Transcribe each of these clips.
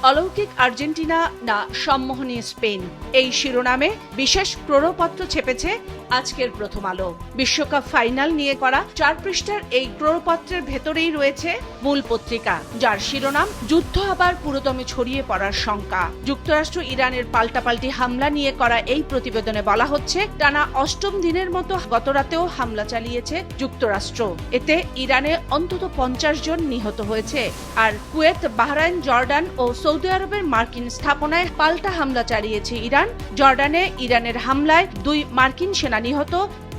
অলৌকিক আর্জেন্টিনা না সম্মোহনী স্পেন, এই শিরোনামে বিশেষ ক্রোড়পত্র ছেপেছে আজকের প্রথম আলো। বিশ্বকাপ ফাইনাল নিয়ে করা 4 পৃষ্ঠার এই ক্রোড়পত্রের ভেতরেই রয়েছে মূল পত্রিকা, যার শিরোনাম যুদ্ধ আবার পুরোদমে ছড়িয়ে পড়ার শঙ্কা। যুক্তরাষ্ট্র ইরানের পাল্টাপাল্টি হামলা নিয়ে করা এই প্রতিবেদনে বলা হচ্ছে, টানা 8ম দিনের মতো গতরাতেও হামলা চালিয়েছে যুক্তরাষ্ট্র। এতে ইরানে অন্তত 50 জন নিহত হয়েছে। আর কুয়েত, বাহরাইন, জর্ডান ও সৌদি আরবের মার্কিন স্থাপনায় পাল্টা হামলা চালিয়েছে ইরান। জর্ডানে ইরানের হামলায় 2 মার্কিন সেনা নিহত,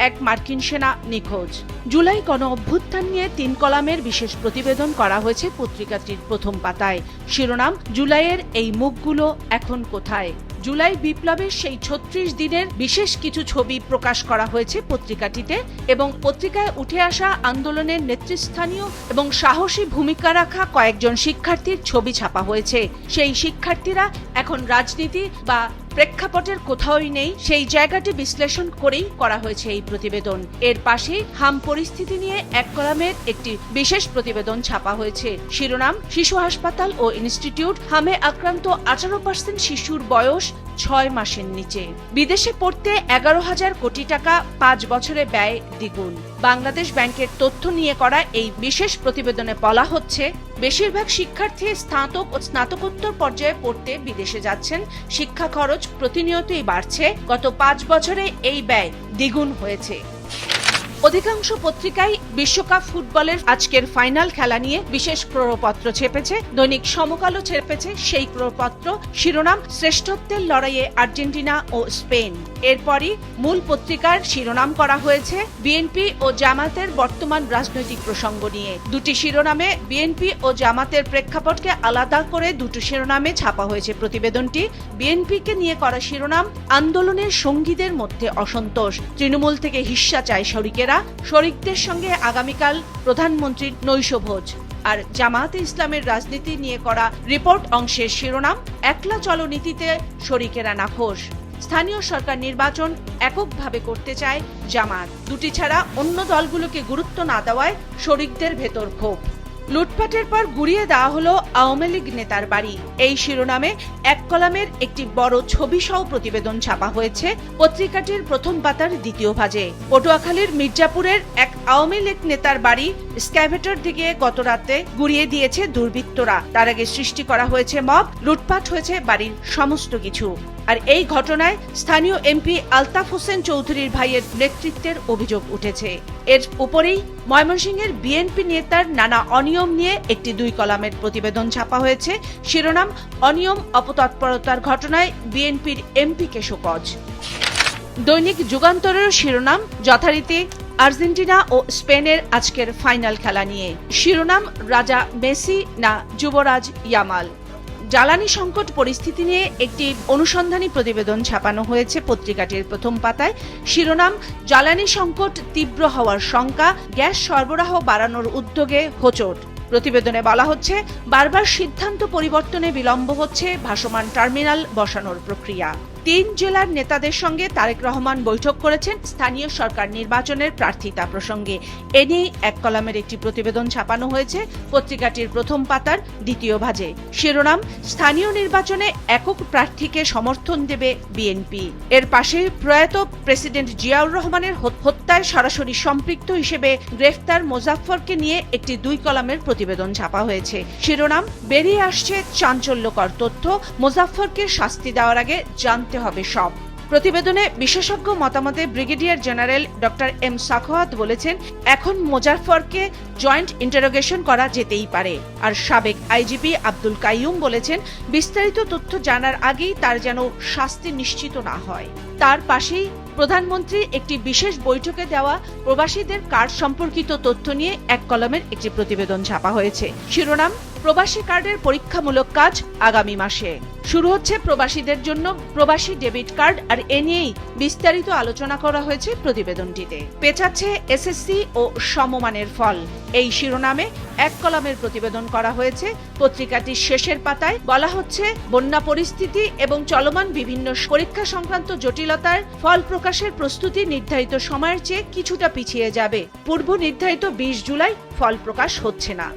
1 মার্কিন সেনা নিখোঁজ। জুলাই গণ অভ্যুত্থান নিয়ে 3 কলামের বিশেষ প্রতিবেদন করা হয়েছে পত্রিকাটির প্রথম পাতায়। শিরোনাম, জুলাইয়ের এই মুখগুলো এখন কোথায়? জুলাই বিপ্লবের সেই 36 দিনের বিশেষ কিছু ছবি প্রকাশ করা হয়েছে পত্রিকাটিতে, এবং পত্রিকায় উঠে আসা আন্দোলনের নেতৃস্থানীয় এবং সাহসী ভূমিকা রাখা কয়েকজন শিক্ষার্থীর ছবি ছাপা হয়েছে। সেই শিক্ষার্থীরা এখন রাজনীতি বা প্রেক্ষাপটের কোথাওই নেই, সেই জায়গাটি বিশ্লেষণ করেই করা হয়েছে এই প্রতিবেদন। এর পাশেই হাম পরিস্থিতি নিয়ে 1 কলামের একটি বিশেষ প্রতিবেদন ছাপা হয়েছে। শিরোনাম, শিশু হাসপাতাল ও ইনস্টিটিউট, হামে আক্রান্ত 18% শিশুর বয়স 6 মাসের নিচে। বিদেশে পড়তে 11,000 কোটি টাকা, 5 বছরে ব্যয় দ্বিগুণ। বাংলাদেশ ব্যাংকের তথ্য নিয়ে করা এই বিশেষ প্রতিবেদনে বলা হচ্ছে, বেশিরভাগ শিক্ষার্থী স্নাতক ও স্নাতকোত্তর পর্যায়ে পড়তে বিদেশে যাচ্ছেন। শিক্ষা খরচ প্রতিনিয়তই বাড়ছে। গত 5 বছরে এই ব্যয় দ্বিগুণ হয়েছে। অধিকাংশ পত্রিকায় বিশ্বকাপ ফুটবলের আজকের ফাইনাল খেলা নিয়ে বিশেষ ক্রোড়পত্র ছেপেছে। দৈনিক সমকালও ছেপেছে সেই ক্রোড়পত্র। শিরোনাম, শ্রেষ্ঠত্বের লড়াইয়ে আর্জেন্টিনা ও স্পেন। এরপরই মূল পত্রিকার শিরোনাম করা হয়েছে বিএনপি ও জামাতের বর্তমান রাজনৈতিক প্রসঙ্গ নিয়ে। 2টি শিরোনামে বিএনপি ও জামাতের প্রেক্ষাপটকে আলাদা করে 2টি শিরোনামে ছাপা হয়েছে প্রতিবেদনটি। বিএনপিকে নিয়ে করা শিরোনাম, আন্দোলনের সঙ্গীদের মধ্যে অসন্তোষ, তৃণমূল থেকে হিস্সা চায় শরিকেরা, শরিকদের সঙ্গে আগামীকাল প্রধানমন্ত্রীর নৈশভোজ। আর জামায়াতে ইসলামের রাজনীতি নিয়ে করা রিপোর্ট অংশের শিরোনাম, একলা চলনীতিতে শরিকেরা নাখোশ, স্থানীয় সরকার নির্বাচন এককভাবে করতে চায় জামাত, 2টি ছাড়া অন্য দলগুলোকে গুরুত্ব না দেওয়ায় শরিকদের ভেতর ক্ষোভ। লুটপাটের পর গুড়িয়ে দেওয়া হলো আওয়ামী লীগ নেতার বাড়ি, এই শিরোনামে 1 কলামের একটি বড় ছবি সহ প্রতিবেদন ছাপা হয়েছে পত্রিকাটির প্রথম পাতার 2য় ভাজে। পটুয়াখালীর মির্জাপুরের এক আওয়ামী লীগ নেতার বাড়ি স্ক্যাভেটর দিকে গত রাতে গুড়িয়ে দিয়েছে দুর্বৃত্তরা। তার আগে সৃষ্টি করা হয়েছে মব, লুটপাট হয়েছে বাড়ির সমস্ত কিছু। আর এই ঘটনায় স্থানীয় এমপি আলতাফ হোসেন চৌধুরীর ভাইয়ের নেতৃত্বের অভিযোগ উঠেছে। এর উপরেই ময়মনসিংহের বিএনপি নেতার নানা অনিয়ম নিয়ে একটি 2 কলামের প্রতিবেদন ছাপা হয়েছে। শিরোনাম, অনিয়ম অপতৎপরতার ঘটনায় বিএনপির এমপিকে শোকজ। দৈনিক যুগান্তরের শিরোনাম, যথারীতি আর্জেন্টিনা ও স্পেনের আজকের ফাইনাল খেলা নিয়ে। শিরোনাম, রাজা মেসি না যুবরাজ ইয়ামাল। জ্বালানি সংকট পরিস্থিতি নিয়ে একটি অনুসন্ধানী প্রতিবেদন ছাপানো হয়েছে পত্রিকাটির প্রথম পাতায়। শিরোনাম, জ্বালানি সংকট তীব্র হওয়ার শঙ্কা, গ্যাস সরবরাহ বাড়ানোর উদ্যোগে হোঁচট। প্রতিবেদনে বলা হচ্ছে, বারবার সিদ্ধান্ত পরিবর্তনে বিলম্ব হচ্ছে ভাসমান টার্মিনাল বসানোর প্রক্রিয়া। 3 জেলার নেতাদের সঙ্গে তারেক রহমান বৈঠক করেছেন স্থানীয় সরকার নির্বাচনের প্রার্থিতা প্রসঙ্গে। এ নিয়ে 1 কলামের একটি প্রতিবেদন ছাপানো হয়েছে পত্রিকাটির প্রথম পাতার 2য় ভাজে। শিরোনাম, স্থানীয় নির্বাচনে একক প্রার্থীকে সমর্থন দেবে বিএনপি। এর পাশে প্রয়াত প্রেসিডেন্ট জিয়াউর রহমানের হত্যায় সরাসরি সম্পৃক্ত হিসেবে গ্রেফতার মোজাফফরকে নিয়ে একটি 2 কলামের প্রতিবেদন ছাপা হয়েছে। শিরোনাম, বেরিয়ে আসছে চাঞ্চল্যকর তথ্য, মোজাফফরকে শাস্তি দেওয়ার আগে জানতে হবে সব। প্রতিবেদনে বিশেষজ্ঞ মতামতে brigadier general doctor M Sakhawat বলেছেন, এখন মোজাফফরকে জয়েন্ট ইন্টারোগেশন করা যেতেই পারে। আর সাবেক আইজিপি আব্দুল কাইয়ুম বলেছেন, বিস্তারিত তথ্য জানার আগেই তার যেন শাস্তি নিশ্চিত না হয়। তার পাশেই প্রধানমন্ত্রী একটি বিশেষ বৈঠকে দেওয়া প্রবাসীদের কার্ড সম্পর্কিত তথ্য নিয়ে 1 কলামের একটি প্রতিবেদন ছাপা হয়েছে। শিরোনাম, প্রবাসী কার্ডের পরীক্ষামূলক কাজ আগামী মাসে শুরু হচ্ছে প্রবাসীদের জন্য প্রবাসী ডেবিট কার্ড। আর এ নিয়েই বিস্তারিত আলোচনা করা হয়েছে প্রতিবেদনটিতে। পেছাচ্ছে এসএসসি ও সমমানের ফল, এই শিরোনামে 1 কলামের প্রতিবেদন করা হয়েছে পত্রিকাটির শেষের পাতায়। বলা হচ্ছে, বন্যা পরিস্থিতি এবং চলমান বিভিন্ন পরীক্ষা সংক্রান্ত জটিলতার ফল প্রকাশের প্রস্তুতি নির্ধারিত সময়ের চেয়ে কিছুটা পিছিয়ে যাবে। পূর্ব নির্ধারিত 20 জুলাই ফল প্রকাশ হচ্ছে না।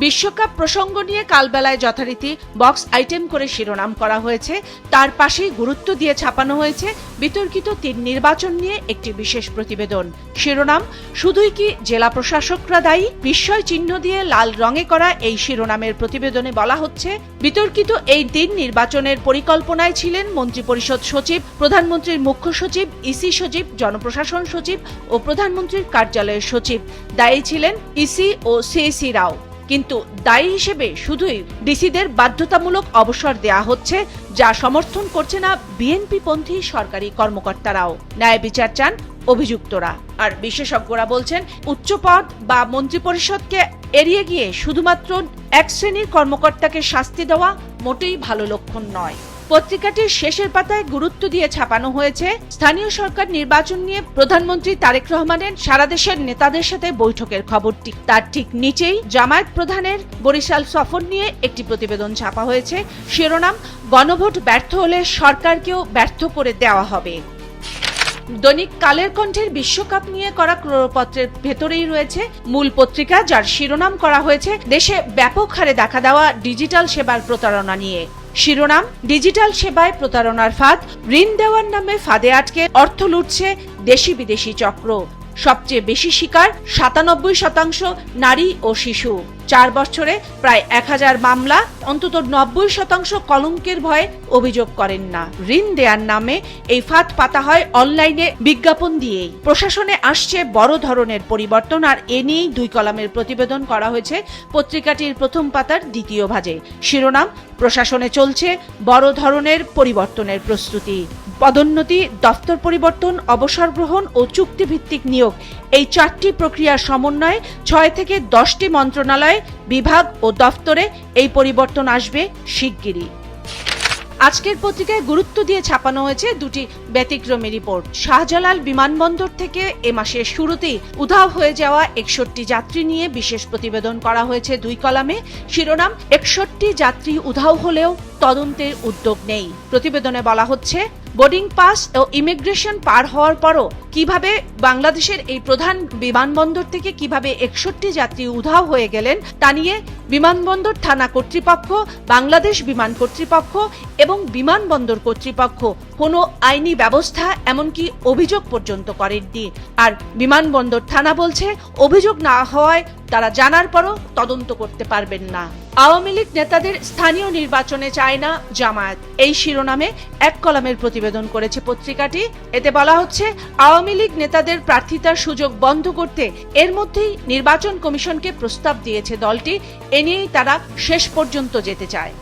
বিশ্বকাপ প্রসঙ্গ নিয়ে কালবেলায় যথারীতি বক্স আইটেম করে শিরোনাম করা হয়েছে, তার পাশেই গুরুত্ব দিয়ে ছাপানো হয়েছে বিতর্কিত 3 নির্বাচন নিয়ে একটি বিশেষ প্রতিবেদন। শিরোনাম, শুধুই কি জেলা প্রশাসকরা দায়ী? বিস্ময় চিহ্ন দিয়ে লাল রঙে করা এই শিরোনামের প্রতিবেদনে বলা হচ্ছে, বিতর্কিত এই 3 নির্বাচনের পরিকল্পনায় ছিলেন মন্ত্রিপরিষদ সচিব, প্রধানমন্ত্রীর মুখ্য সচিব, ইসি সচিব, জনপ্রশাসন সচিব ও প্রধানমন্ত্রীর কার্যালয়ের সচিব। দায়ী ছিলেন ইসি ও সিএসি রাও। কিন্তু দায়ী হিসেবে শুধুই ডিসিদের বাধ্যতামূলক অবসর দেয়া হচ্ছে, যা সমর্থন করছে না বিএনপি পন্থী সরকারি কর্মকর্তারাও। ন্যায় বিচার চান অভিযুক্তরা। আর বিশেষজ্ঞরা বলছেন, উচ্চ পদ বা মন্ত্রিপরিষদকে এড়িয়ে গিয়ে শুধুমাত্র এক শ্রেণীর কর্মকর্তাকে শাস্তি দেওয়া মোটেই ভালো লক্ষণ নয়। পত্রিকাটির শেষের পাতায় গুরুত্ব দিয়ে ছাপানো হয়েছে, স্থানীয় সরকার নির্বাচন নিয়ে প্রধানমন্ত্রী তারেক রহমানের সারা দেশের নেতাদের সাথে বৈঠকের খবরটি। তার ঠিক নিচেই জামায়াত প্রধানের বরিশাল সফর নিয়ে একটি প্রতিবেদন ছাপা হয়েছে। শিরোনাম, গণভোট ব্যর্থ হলে সরকারকেও ব্যর্থ করে দেওয়া হবে। দৈনিক কালের কণ্ঠের বিশ্বকাপ নিয়ে করা ক্রোড়পত্রের ভেতরেই রয়েছে মূল পত্রিকা, যার শিরোনাম করা হয়েছে দেশে ব্যাপক হারে দেখা দেওয়া ডিজিটাল সেবার প্রতারণা নিয়ে। শিরোনাম, ডিজিটাল সেবায় প্রতারণার ফাঁদ, ঋণ দেওয়ার নামে ফাঁদে আটকে অর্থ লুটছে দেশি বিদেশি চক্র। সবচেয়ে বেশি শিকার 97% নারী ও শিশু। 4 বছরে প্রায় 1000 মামলা, অন্তত 90% কলঙ্কের ভয়ে অভিযোগ করেন না। ঋণ দেওয়ার নামে এই ফাঁদ পাতা হয় অনলাইনে বিজ্ঞাপন দিয়েই। প্রশাসনে আসছে বড় ধরনের পরিবর্তন, আর এ নিয়েই 2 কলামের প্রতিবেদন করা হয়েছে পত্রিকাটির প্রথম পাতার দ্বিতীয় ভাজে। শিরোনাম, প্রশাসনে চলছে বড় ধরনের পরিবর্তনের প্রস্তুতি। পদোন্নতি, দফতর পরিবর্তন, অবসর গ্রহণ ও চুক্তিভিত্তিক নিয়োগ, এই 4টি প্রক্রিয়ার সমন্বয়ে 6 থেকে 10টি মন্ত্রণালয়, বিভাগ ও দফতরে এই পরিবর্তন আসবে শিগগিরই। আজকের পত্রিকায় গুরুত্ব দিয়ে ছাপানো হয়েছে 2টি ব্যতিক্রমী রিপোর্ট। শাহজালাল বিমানবন্দর থেকে এ মাসের শুরুতেই উধাও হয়ে যাওয়া 61 যাত্রী নিয়ে বিশেষ প্রতিবেদন করা হয়েছে 2 কলামে। শিরোনাম, 61 যাত্রী উধাও হলেও তদন্তের উদ্যোগ নেই। প্রতিবেদনে বলা হচ্ছে, বোর্ডিং পাস ও ইমিগ্রেশন পার হওয়ার পরও কিভাবে বাংলাদেশের এই প্রধান বিমানবন্দর থেকে কিভাবে 61 যাত্রী উধাও হয়ে গেলেন তা নিয়ে বিমানবন্দর থানা কর্তৃপক্ষ, বাংলাদেশ বিমান কর্তৃপক্ষ এবং বিমানবন্দর কর্তৃপক্ষ কোনো আইনি ব্যবস্থা, এমনকি অভিযোগ পর্যন্ত করেননি। আর বিমানবন্দর থানা বলছে, অভিযোগ না হওয়ায় তারা জানার পরও তদন্ত করতে পারবেন না। আওয়ামী লীগ নেতাদের স্থানীয় নির্বাচনে চায় না জামায়াত, এই শিরোনামে 1 কলামের প্রতিবেদন করেছে পত্রিকাটি। এতে বলা হচ্ছে, আওয়ামী লীগ নেতাদের প্রার্থিতার সুযোগ বন্ধ করতে এর মধ্যেই নির্বাচন কমিশনকে প্রস্তাব দিয়েছে দলটি। এ নিয়েই তারা শেষ পর্যন্ত যেতে চায়।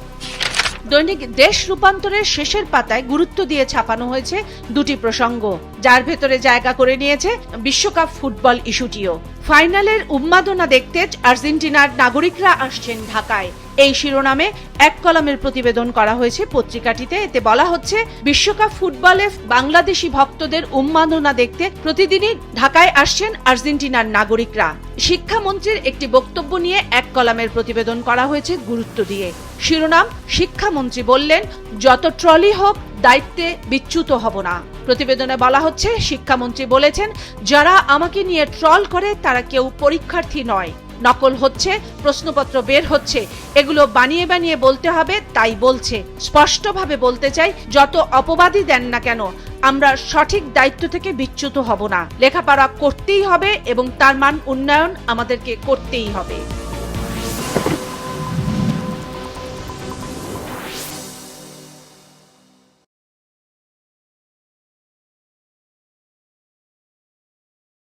দৈনিক দেশ রূপান্তরের শেষের পাতায় গুরুত্ব দিয়ে ছাপানো হয়েছে 2টি প্রসঙ্গ, যার ভেতরে জায়গা করে নিয়েছে বিশ্বকাপ ফুটবল ইস্যুটিও। ফাইনালের উন্মাদনা দেখতে আর্জেন্টিনার নাগরিকরা আসছেন ঢাকায়, এই শিরোনামে 1 কলামের প্রতিবেদন করা হয়েছে পত্রিকাটিতে। এতে বলা হচ্ছে, বিশ্বকাপ ফুটবলে বাংলাদেশি ভক্তদের উন্মাদনা দেখতে প্রতিদিনই ঢাকায় আসছেন আর্জেন্টিনার নাগরিকরা। শিক্ষামন্ত্রীর একটি বক্তব্য নিয়ে 1 কলামের প্রতিবেদন করা হয়েছে গুরুত্ব দিয়ে। শিরোনাম, শিক্ষামন্ত্রী বললেন, যত ট্রলি হোক দায়িত্বে বিচ্যুত হব না। প্রতিবেদনে বলা হচ্ছে, শিক্ষামন্ত্রী বলেছেন, যারা আমাকে নিয়ে ট্রল করে তারা কেউ পরীক্ষার্থী নয়। নকল হচ্ছে, প্রশ্নপত্র বের হচ্ছে, এগুলো বানিয়ে বানিয়ে বলতে হবে, তাই বলছে। স্পষ্টভাবে বলতে চাই, যত অপবাদই দেন না কেন, আমরা সঠিক দায়িত্ব থেকে বিচ্যুত হব না। লেখাপড়া করতেই হবে এবং তার মান উন্নয়ন আমাদেরকে করতেই হবে।